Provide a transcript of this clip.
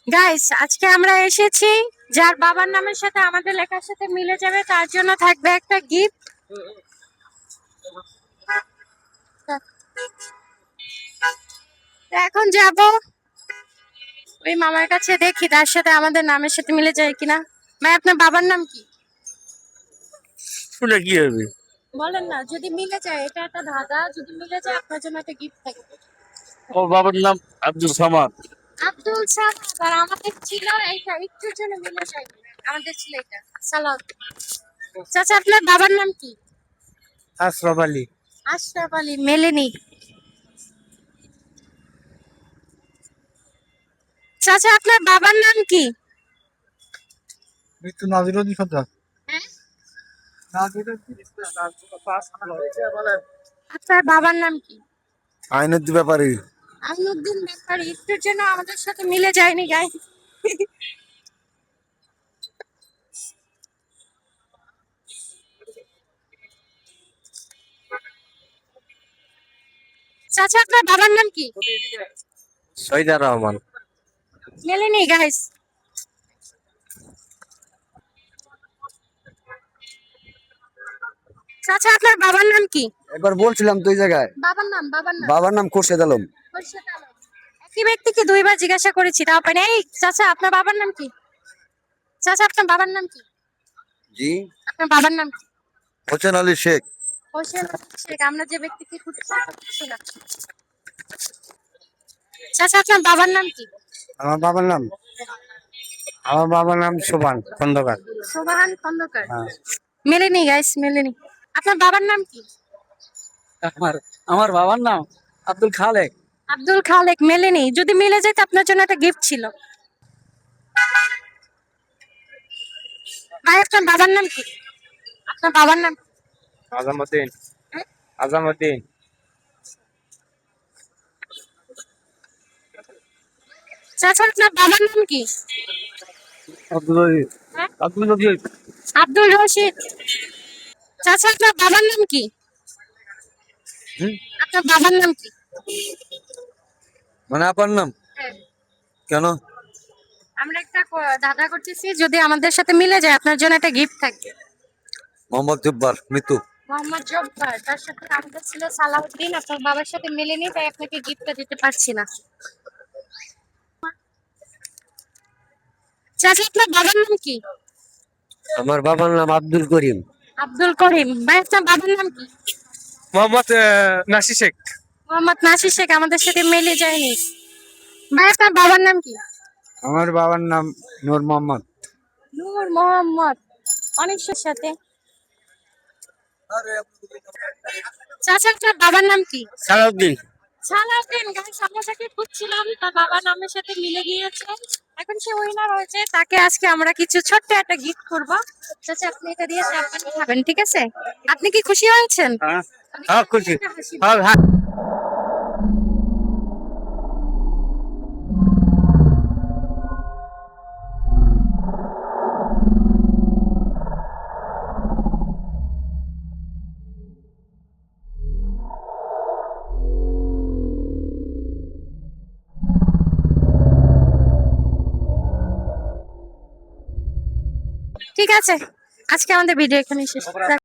Guys, আজকে আমরা এসেছি যার বাবার নামের সাথে আমাদের লেখার সাথে মিলে যাবে, তার জন্য থাকবে একটা গিফট। এখন যাব ওই মামার কাছে, দেখি তার সাথে আমাদের নামের সাথে মিলে যায় কিনা। ভাই, আপনার বাবার নাম কি? শুনে কি হবে? বলেন না, যদি মিলে যায় এটা একটা ধাঁধা, যদি মিলে যায় আপনার জন্য একটা গিফট থাকবে। ওর বাবার নাম আব্দুল সামাদ। আব্দুল সালাম। আর আমাদের ছিল এইটা, একটুর জন্য মিলে যায়। আমাদের ছিল এটা সালাম। চাচা, আপনার বাবার নাম কি? আশরাফ আলী। আশরাফ আলী। মেলেনি। চাচা, আপনার বাবার নাম কি? মৃত্যু নাজিরুদ্দিন সর্দার। হ্যাঁ? আপনার বাবার নাম কি? আইনুদ্দিন ব্যাপারী। আইনুদ্দিন ব্যাপারী। একটুর জন্য আমাদের সাথে মিলে যায়নি গাই। চাচা, আপনার বাবার নাম কি? সৈদা রহমান। মেলেনি গাইস। চাচা, আপনার বাবার নাম কি? একবার বলছিলাম তো এই জায়গায়। বাবার নাম খোরশেদ আলম। খোরশেদ আলম। একই ব্যক্তিকে দুইবার জিজ্ঞাসা করেছি, তাও পাই না। এই চাচা, আপনার বাবার নাম কি? চাচা, আপনার বাবার নাম কি? জি। আপনার বাবার নাম কি? হোসেন আলী শেখ। হোসেন আলী শেখ। আমরা যে ব্যক্তিকে খুঁজছি না। চাচা, আপনার বাবার নাম কি? আমার বাবার নাম সোবান খন্দকার। সোবাহান খন্দকার। হ্যাঁ। মেলেনি গাইস, মেলেনি। আপনার বাবার নাম কি? আমার আমার বাবার নাম আব্দুল খালেক। আব্দুল খালেক। মেলেনি। যদি মিলে যেত আপনার জন্য একটা গিফট ছিল। ভাই, আপনার বাবার নাম কি? আপনার বাবার নাম কি? আজামউদ্দিন। হ্যাঁ? আজামউদ্দিন। চাচা, আপনার বাবার নাম কি? আব্দুল রশিদ। হ্যাঁ? আব্দুল রশিদ। আব্দুল রশিদ। চাচা, আপনার বাবার নাম কি? আপনার বাবার নাম কি? মানে আপনার নাম হ্যাঁ। কেন? আমরা একটা ধাঁধা করতেছি, যদি আমাদের সাথে মিলে যায় আপনার জন্য একটা গিফট থাকবে। মোহাম্মদ জব্বার মৃত্যু। মোহাম্মদ জব্বার। তার সাথে আমাদের ছিল সালাউদ্দিন। আপনার বাবার সাথে মেলেনি, তাই আপনাকে গিফটটা দিতে পারছি না। চাচা, আপনার বাবার নাম কি? আমার বাবার নাম আব্দুল করিম। আব্দুল করিম। ভাই, আপনার বাবার নাম কি? মোহাম্মদ নাসি শেখ। মোহাম্মদ নাসির শেখ। আমাদের সাথে মিলে যায়নি। ভাই, আপনার বাবার নাম কি? আমার বাবার নাম নূর মোহাম্মদ। নূর মোহাম্মদ। অনেক সাথে। চাচা, আপনার বাবার নাম কি? সালাউদ্দিন। সালাউদ্দিন। গাইস, আমরা তাকে খুঁজছিলাম, তার বাবার নামের সাথে মিলে গিয়েছে। এখন সে উইনার হয়েছে, তাকে আজকে আমরা কিছু ছোট্ট একটা গিফট করবো। চাচা, আপনি এটা দিয়ে চা পানি খাবেন, ঠিক আছে? আপনি কি খুশি হয়েছেন? হ্যাঁ খুশি। একটা হাসি। হ্যাঁ। ঠিক আছে, আজকে আমাদের ভিডিও এখানে শেষ।